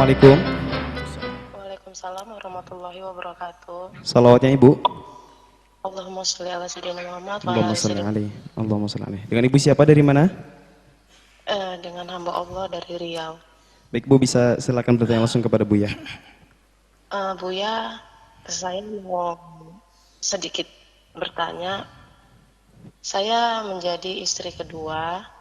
Assalamualaikum. Waalaikumsalam warahmatullahi wabarakatuh. Salawatnya Ibu. Allahumma sholli ala sayyidina Muhammad wa ala Allahumma ali sholli sayyidina. alaihi. Allahumma sholli alaihi. Dengan Ibu siapa dari mana? Dengan hamba Allah dari Riau. Baik Bu, bisa silakan bertanya langsung kepada Buya. Buya, saya mau sedikit bertanya. Saya menjadi istri kedua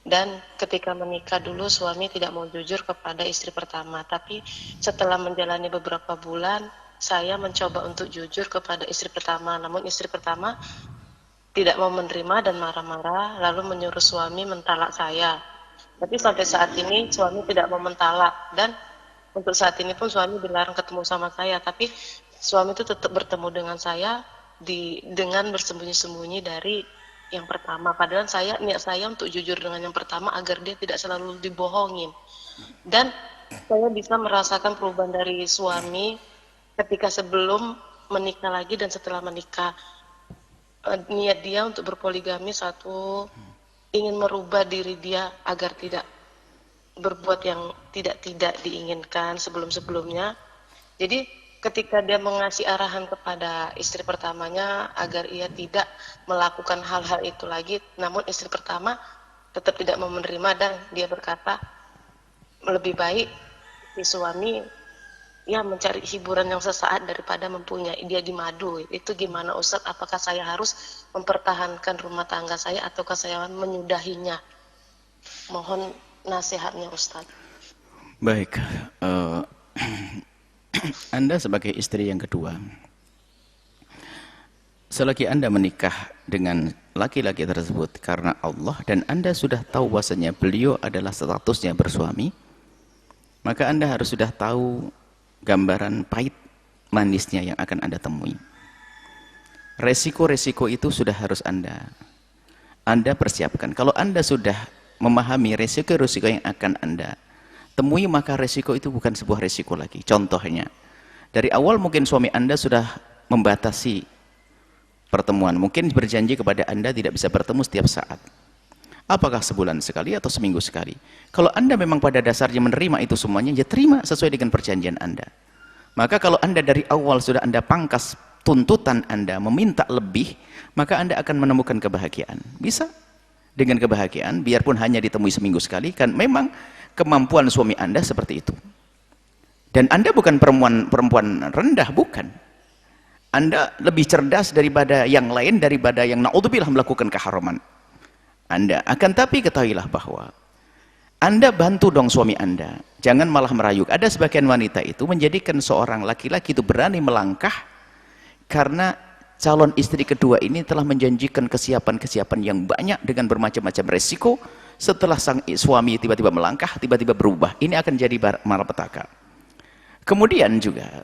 dan ketika menikah dulu suami tidak mau jujur kepada istri pertama. Tapi setelah menjalani beberapa bulan, saya mencoba untuk jujur kepada istri pertama. Namun istri pertama tidak mau menerima dan marah-marah lalu menyuruh suami mentalak saya. Tapi sampai saat ini suami tidak mau mentalak dan untuk saat ini pun suami dilarang ketemu sama saya. Tapi suami itu tetap bertemu dengan saya dengan bersembunyi-sembunyi dari yang pertama. Padahal niat saya untuk jujur dengan yang pertama agar dia tidak selalu dibohongin. Dan saya bisa merasakan perubahan dari suami ketika sebelum menikah lagi dan setelah menikah. Niat dia untuk berpoligami satu, ingin merubah diri dia agar tidak berbuat yang tidak diinginkan sebelum-sebelumnya. Jadi ketika dia mengasih arahan kepada istri pertamanya agar ia tidak melakukan hal-hal itu lagi, namun istri pertama tetap tidak mau menerima dan dia berkata lebih baik si suami ya mencari hiburan yang sesaat daripada mempunyai dia di madu. Itu gimana Ustadz? Apakah saya harus mempertahankan rumah tangga saya ataukah saya menyudahinya? Mohon nasihatnya Ustadz. Baik, Anda sebagai istri yang kedua, selagi Anda menikah dengan laki-laki tersebut karena Allah dan Anda sudah tahu bahwasanya beliau adalah statusnya bersuami, maka Anda harus sudah tahu gambaran pahit manisnya yang akan Anda temui. Resiko-resiko itu sudah harus Anda persiapkan. Kalau Anda sudah memahami resiko-resiko yang akan Anda temui, maka resiko itu bukan sebuah resiko lagi. Contohnya, dari awal mungkin suami Anda sudah membatasi pertemuan, mungkin berjanji kepada Anda tidak bisa bertemu setiap saat. Apakah sebulan sekali atau seminggu sekali? Kalau Anda memang pada dasarnya menerima itu semuanya, ya terima sesuai dengan perjanjian Anda. Maka kalau Anda dari awal sudah Anda pangkas tuntutan Anda, meminta lebih, maka Anda akan menemukan kebahagiaan. Bisa dengan kebahagiaan, biarpun hanya ditemui seminggu sekali, kan memang kemampuan suami Anda seperti itu. Dan Anda bukan perempuan rendah, bukan. Anda lebih cerdas daripada yang lain, daripada yang naudzubillah melakukan keharaman. Anda akan, tapi ketahuilah bahwa Anda bantu dong suami Anda, jangan malah merayuk. Ada sebagian wanita itu menjadikan seorang laki-laki itu berani melangkah karena calon istri kedua ini telah menjanjikan kesiapan-kesiapan yang banyak dengan bermacam-macam resiko. Setelah sang suami tiba-tiba melangkah, tiba-tiba berubah, ini akan jadi malapetaka. Kemudian juga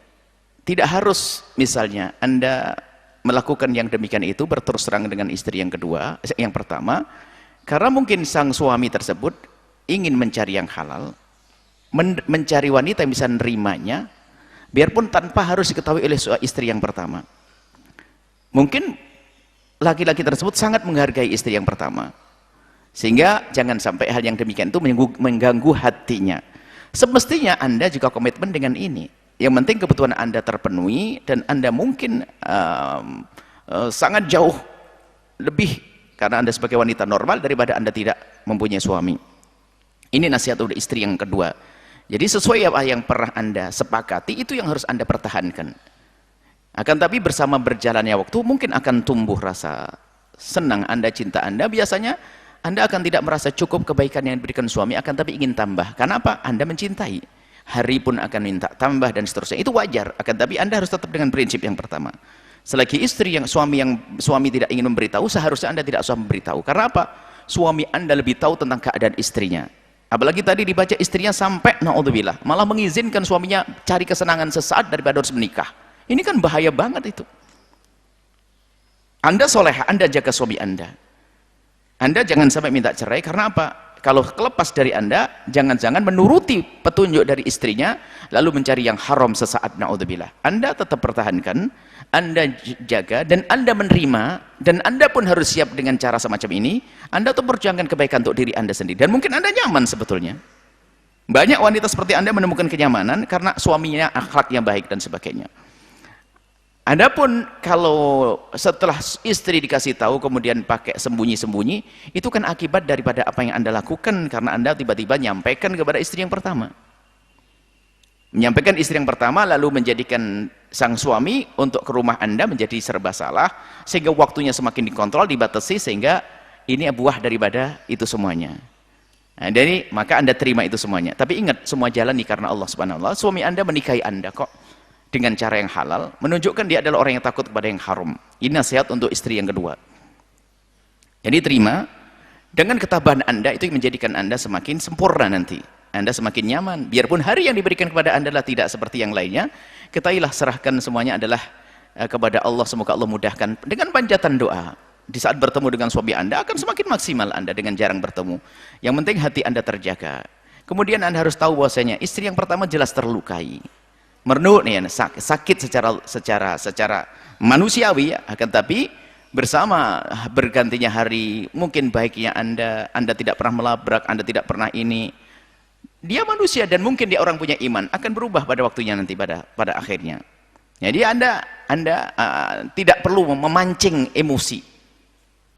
tidak harus misalnya Anda melakukan yang demikian itu berterus terang dengan istri yang kedua, yang pertama, karena mungkin sang suami tersebut ingin mencari yang halal, mencari wanita yang bisa menerimanya, biarpun tanpa harus diketahui oleh istri yang pertama. Mungkin laki-laki tersebut sangat menghargai istri yang pertama, sehingga jangan sampai hal yang demikian itu mengganggu hatinya. Semestinya Anda juga komitmen dengan ini. Yang penting kebutuhan Anda terpenuhi dan Anda mungkin sangat jauh lebih karena Anda sebagai wanita normal daripada Anda tidak mempunyai suami. Ini nasihat untuk istri yang kedua. Jadi sesuai apa yang pernah Anda sepakati, itu yang harus Anda pertahankan. Akan tapi bersama berjalannya waktu mungkin akan tumbuh rasa senang Anda, cinta Anda. Biasanya Anda akan tidak merasa cukup kebaikan yang diberikan suami, akan tapi ingin tambah. Karena apa? Anda mencintai. Hari pun akan minta tambah dan seterusnya. Itu wajar. Akan tapi Anda harus tetap dengan prinsip yang pertama. Selagi istri yang suami tidak ingin memberitahu, seharusnya Anda tidak usah memberitahu. Karena apa? Suami Anda lebih tahu tentang keadaan istrinya. Apalagi tadi dibaca istrinya sampai naudzubillah malah mengizinkan suaminya cari kesenangan sesaat daripada harus menikah. Ini kan bahaya banget itu. Anda solehah, Anda jaga suami Anda. Anda jangan sampai minta cerai. Karena apa? Kalau kelepas dari Anda, jangan-jangan menuruti petunjuk dari istrinya lalu mencari yang haram sesaat, naudzubillah. Anda tetap pertahankan, Anda jaga, dan Anda menerima, dan Anda pun harus siap dengan cara semacam ini. Anda tuh perjuangkan kebaikan untuk diri Anda sendiri, dan mungkin Anda nyaman sebetulnya. Banyak wanita seperti Anda menemukan kenyamanan karena suaminya akhlak yang baik dan sebagainya. Adapun kalau setelah istri dikasih tahu kemudian pakai sembunyi-sembunyi, itu kan akibat daripada apa yang Anda lakukan karena Anda tiba-tiba nyampaikan kepada istri yang pertama. Menyampaikan istri yang pertama lalu menjadikan sang suami untuk ke rumah Anda menjadi serba salah, sehingga waktunya semakin dikontrol, dibatasi, sehingga ini buah daripada itu semuanya. Nah, jadi maka Anda terima itu semuanya. Tapi ingat, semua jalan nih karena Allah Subhanahu wa taala. Suami Anda menikahi Anda kok dengan cara yang halal, menunjukkan dia adalah orang yang takut kepada yang haram. Ini nasihat untuk istri yang kedua. Jadi terima, dengan ketabahan Anda itu menjadikan Anda semakin sempurna nanti. Anda semakin nyaman. Biarpun hari yang diberikan kepada Anda adalah tidak seperti yang lainnya, ketahuilah serahkan semuanya adalah kepada Allah. Semoga Allah mudahkan dengan panjatan doa. Di saat bertemu dengan suami Anda akan semakin maksimal Anda dengan jarang bertemu. Yang penting hati Anda terjaga. Kemudian Anda harus tahu bahwasanya istri yang pertama jelas terlukai. Merdu nih, sakit secara manusiawi, akan tapi bersama bergantinya hari, mungkin baiknya Anda tidak pernah melabrak, Anda tidak pernah ini. Dia manusia dan mungkin dia orang punya iman, akan berubah pada waktunya nanti pada akhirnya. Jadi Anda tidak perlu memancing emosi.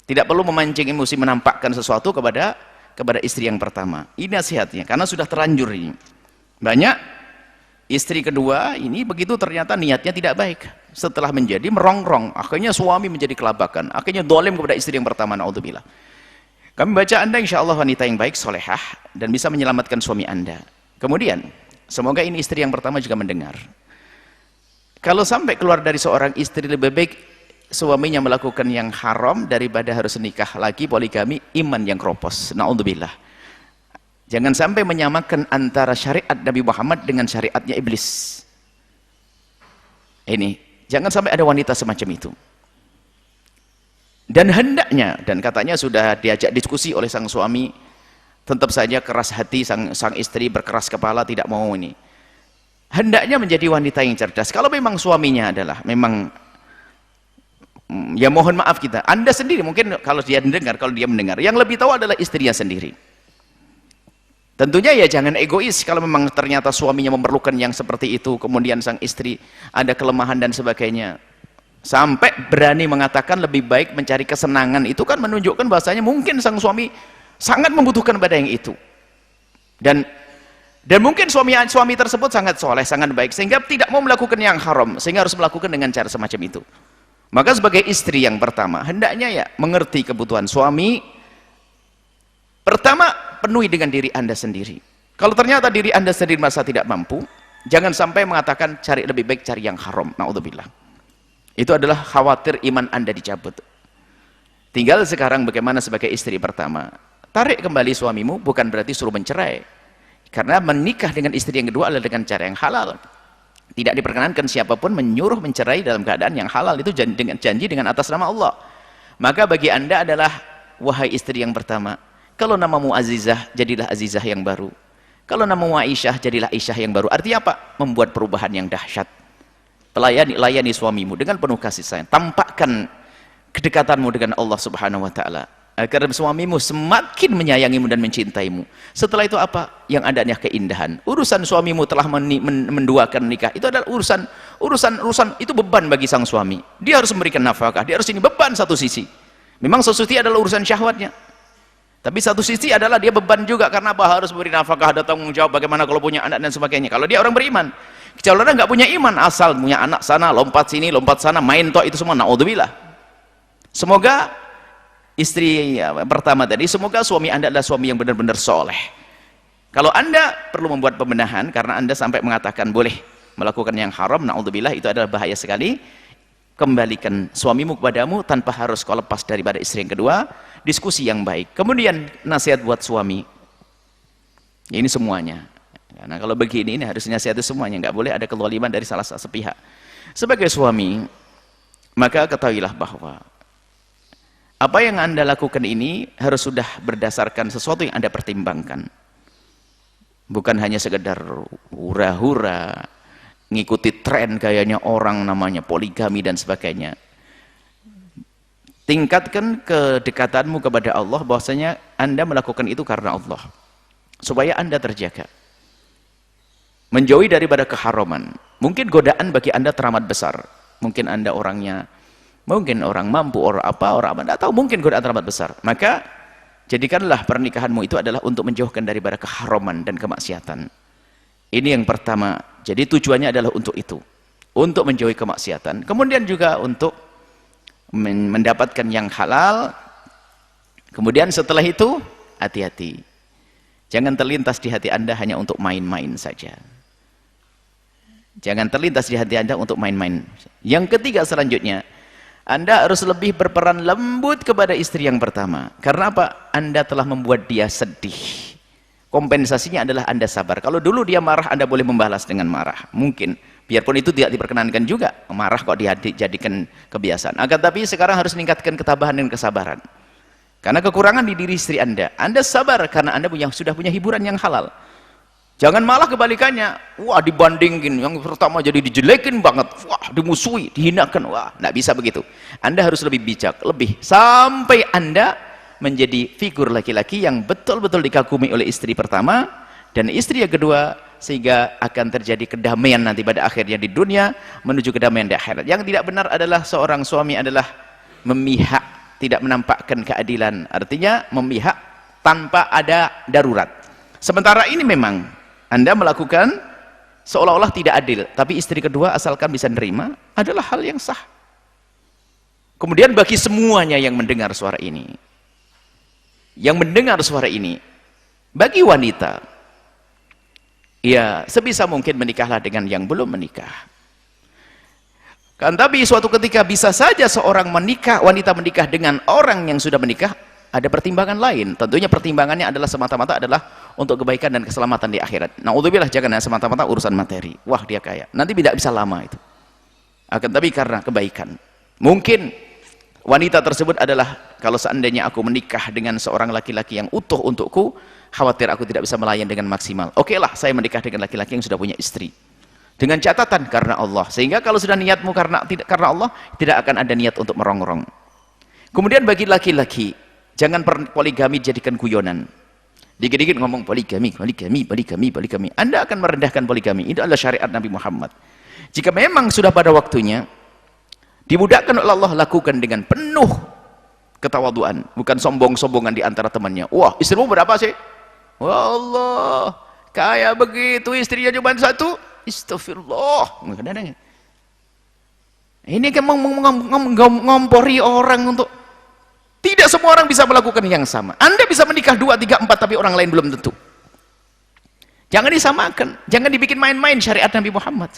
Tidak perlu memancing emosi menampakkan sesuatu kepada istri yang pertama. Ini nasihatnya karena sudah terlanjur ini. Banyak istri kedua ini begitu ternyata niatnya tidak baik. Setelah menjadi merongrong, akhirnya suami menjadi kelabakan, akhirnya dolim kepada istri yang pertama, naudzubillah. Kami baca Anda insya Allah wanita yang baik, solehah, dan bisa menyelamatkan suami Anda. Kemudian, semoga ini istri yang pertama juga mendengar. Kalau sampai keluar dari seorang istri, lebih baik suaminya melakukan yang haram daripada harus nikah lagi, poligami, iman yang kropos, naudzubillah. Jangan sampai menyamakan antara syariat Nabi Muhammad dengan syariatnya iblis. Ini, jangan sampai ada wanita semacam itu. Dan hendaknya, dan katanya sudah diajak diskusi oleh sang suami, tetap saja keras hati sang istri, berkeras kepala, tidak mau ini. Hendaknya menjadi wanita yang cerdas. Kalau memang suaminya adalah memang ya mohon maaf kita, Anda sendiri mungkin kalau dia mendengar, yang lebih tahu adalah istrinya sendiri. Tentunya ya jangan egois kalau memang ternyata suaminya memerlukan yang seperti itu, kemudian sang istri ada kelemahan dan sebagainya. Sampai berani mengatakan lebih baik mencari kesenangan, itu kan menunjukkan bahasanya mungkin sang suami sangat membutuhkan pada yang itu. Dan mungkin suami tersebut sangat soleh, sangat baik, sehingga tidak mau melakukan yang haram, sehingga harus melakukan dengan cara semacam itu. Maka sebagai istri yang pertama, hendaknya ya mengerti kebutuhan suami. Pertama, penuhi dengan diri Anda sendiri. Kalau ternyata diri Anda sendiri merasa tidak mampu, jangan sampai mengatakan lebih baik cari yang haram, naudzubillah. Itu adalah khawatir iman Anda dicabut. Tinggal sekarang bagaimana sebagai istri pertama. Tarik kembali suamimu bukan berarti suruh mencerai. Karena menikah dengan istri yang kedua adalah dengan cara yang halal. Tidak diperkenankan siapapun menyuruh mencerai dalam keadaan yang halal. Itu janji dengan atas nama Allah. Maka bagi Anda adalah, wahai istri yang pertama, kalau namamu Azizah, jadilah Azizah yang baru. Kalau namamu Aisyah, jadilah Aisyah yang baru. Artinya apa? Membuat perubahan yang dahsyat. Layani suamimu dengan penuh kasih sayang. Tampakkan kedekatanmu dengan Allah Subhanahu wa taala agar suamimu semakin menyayangimu dan mencintaimu. Setelah itu apa? Yang ada hanya keindahan. Urusan suamimu telah menduakan nikah, itu adalah urusan itu beban bagi sang suami. Dia harus memberikan nafkah, dia harus ini beban satu sisi. Memang satu sisi adalah urusan syahwatnya. Tapi satu sisi adalah dia beban juga karena apa? Harus memberi nafkah, ada tanggung jawab bagaimana kalau punya anak dan sebagainya. Kalau dia orang beriman, kalau dia nggak punya iman, asal punya anak sana, lompat sini, lompat sana, main toh itu semua, naudzubillah. Semoga istri pertama tadi, semoga suami Anda adalah suami yang benar-benar soleh. Kalau Anda perlu membuat pembenahan karena Anda sampai mengatakan boleh melakukan yang haram, naudzubillah, itu adalah bahaya sekali. Kembalikan suamimu kepadamu tanpa harus kau lepas daripada istri yang kedua. Diskusi yang baik. Kemudian nasihat buat suami. Ini semuanya. Karena kalau begini ini harus nasihati semuanya, nggak boleh ada kezaliman dari salah satu pihak. Sebagai suami, maka ketahuilah bahwa apa yang Anda lakukan ini harus sudah berdasarkan sesuatu yang Anda pertimbangkan. Bukan hanya sekedar hura-hura, ngikuti tren kayaknya orang namanya poligami dan sebagainya. Tingkatkan kedekatanmu kepada Allah bahwasanya Anda melakukan itu karena Allah. Supaya Anda terjaga. menjauhi daripada keharaman. Mungkin godaan bagi Anda teramat besar. Mungkin Anda orangnya, mungkin orang mampu, orang apa, tidak tahu, mungkin godaan teramat besar. Maka jadikanlah pernikahanmu itu adalah untuk menjauhkan daripada keharaman dan kemaksiatan. Ini yang pertama. Jadi tujuannya adalah untuk itu, untuk menjauhi kemaksiatan. Kemudian juga untuk mendapatkan yang halal. Kemudian setelah itu hati-hati, jangan terlintas di hati Anda hanya untuk main-main saja. Jangan terlintas di hati Anda untuk main-main. Yang ketiga selanjutnya, Anda harus lebih berperan lembut kepada istri yang pertama. Karena apa? Anda telah membuat dia sedih. Kompensasinya adalah Anda sabar. Kalau dulu dia marah, Anda boleh membalas dengan marah. Mungkin, biarpun itu tidak diperkenankan juga. Marah kok dijadikan kebiasaan. Akan tapi sekarang harus meningkatkan ketabahan dan kesabaran. Karena kekurangan di diri istri Anda. Anda sabar karena Anda sudah punya hiburan yang halal. Jangan malah kebalikannya. Wah, dibandingin. Yang pertama jadi dijelekin banget. Wah, dimusuhi, dihinakan. Wah, tidak bisa begitu. Anda harus lebih bijak, lebih. Sampai Anda menjadi figur laki-laki yang betul-betul dikagumi oleh istri pertama dan istri yang kedua, sehingga akan terjadi kedamaian nanti pada akhirnya di dunia menuju kedamaian di akhirat. Yang tidak benar adalah seorang suami adalah memihak, tidak menampakkan keadilan, artinya memihak tanpa ada darurat. Sementara ini memang Anda melakukan seolah-olah tidak adil, tapi istri kedua asalkan bisa nerima adalah hal yang sah. Kemudian bagi semuanya yang mendengar suara ini, bagi wanita, ya sebisa mungkin menikahlah dengan yang belum menikah. Kan tapi suatu ketika bisa saja seorang wanita menikah dengan orang yang sudah menikah, ada pertimbangan lain. Tentunya pertimbangannya adalah semata-mata adalah untuk kebaikan dan keselamatan di akhirat. Na'udzubillah, jangan semata-mata urusan materi. Wah, dia kaya, nanti tidak bisa lama itu. Akan tapi karena kebaikan. Mungkin wanita tersebut adalah, kalau seandainya aku menikah dengan seorang laki-laki yang utuh untukku, khawatir aku tidak bisa melayan dengan maksimal. Oke lah, saya menikah dengan laki-laki yang sudah punya istri. Dengan catatan karena Allah. Sehingga kalau sudah niatmu karena Allah, tidak akan ada niat untuk merongrong. Kemudian bagi laki-laki, jangan poligami jadikan guyonan. Dikit-dikit ngomong poligami. Anda akan merendahkan poligami. Itu adalah syariat Nabi Muhammad. Jika memang sudah pada waktunya, dimudahkan oleh Allah, lakukan dengan penuh ketawaduan, bukan sombong-sombongan di antara temannya. Wah, istrimu berapa sih? Wah, Allah, kaya begitu, istrinya cuma satu. Astagfirullah. Ini kan mengompori orang untuk, tidak semua orang bisa melakukan yang sama. Anda bisa menikah 2, 3, 4, tapi orang lain belum tentu. Jangan disamakan, jangan dibikin main-main syariat Nabi Muhammad.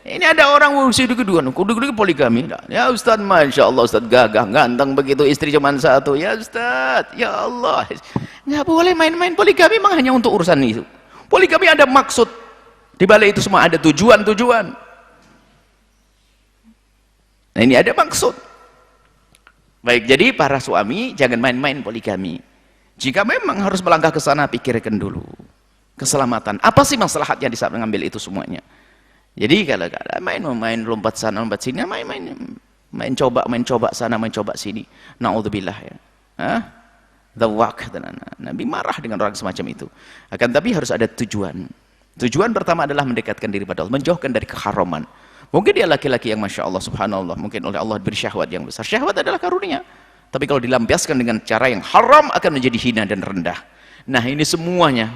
Ini ada orang usia kedua, poligami. Ya Ustaz, Masya Allah, Ustaz gagah, ganteng begitu, istri cuma satu. Ya Ustaz, ya Allah. Nggak boleh main-main poligami, memang hanya untuk urusan itu. Poligami ada maksud. Di balik itu semua ada tujuan-tujuan. Nah, ini ada maksud. Baik, jadi para suami jangan main-main poligami. Jika memang harus melangkah ke sana, pikirkan dulu. Keselamatan. Apa sih maslahatnya di saat mengambil itu semuanya? Jadi kalau main lompat sana lompat sini, main coba sana, main coba sini, naudzubillah ya. Dhawak, Nabi marah dengan orang semacam itu. Akan tapi harus ada tujuan. Tujuan pertama adalah mendekatkan diri pada Allah, menjauhkan dari keharaman. Mungkin dia laki-laki yang Masya Allah, subhanallah, mungkin oleh Allah diberi syahwat yang besar. Syahwat adalah karunia, tapi kalau dilampiaskan dengan cara yang haram akan menjadi hina dan rendah. Nah, ini semuanya,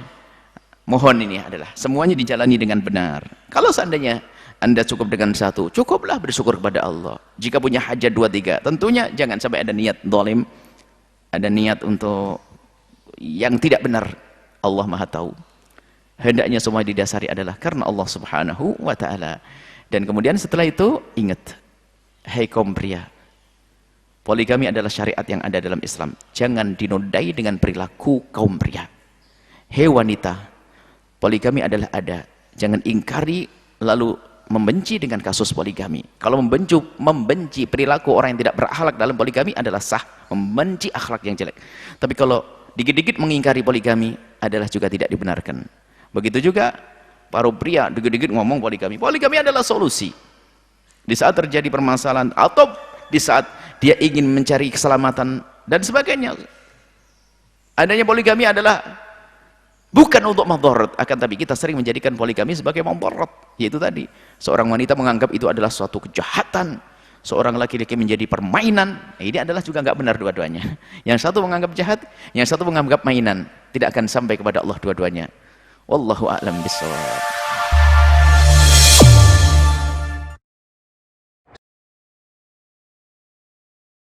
mohon ini adalah semuanya dijalani dengan benar. Kalau seandainya Anda cukup dengan satu, cukuplah bersyukur kepada Allah. Jika punya hajat 2, 3, tentunya jangan sampai ada niat zalim, ada niat untuk yang tidak benar. Allah Maha tahu. Hendaknya semua didasari adalah karena Allah Subhanahu wa ta'ala. Dan kemudian setelah itu ingat, hai kaum pria, poligami adalah syariat yang ada dalam Islam. Jangan dinodai dengan perilaku kaum pria. Hai wanita, poligami adalah ada. Jangan ingkari lalu membenci dengan kasus poligami. Kalau membenci perilaku orang yang tidak berakhlak dalam poligami adalah sah, membenci akhlak yang jelek. Tapi kalau dikit-dikit mengingkari poligami adalah juga tidak dibenarkan. Begitu juga para pria dikit-dikit ngomong poligami. Poligami adalah solusi. Di saat terjadi permasalahan atau di saat dia ingin mencari keselamatan dan sebagainya. Adanya poligami adalah Bukan untuk madharat, akan tapi kita sering menjadikan poligami sebagai madharat. Yaitu tadi, seorang wanita menganggap itu adalah suatu kejahatan, seorang laki-laki menjadi permainan. Nah, ini adalah juga nggak benar dua-duanya. Yang satu menganggap jahat, yang satu menganggap mainan. Tidak akan sampai kepada Allah dua-duanya. Wallahu a'lam bishawab.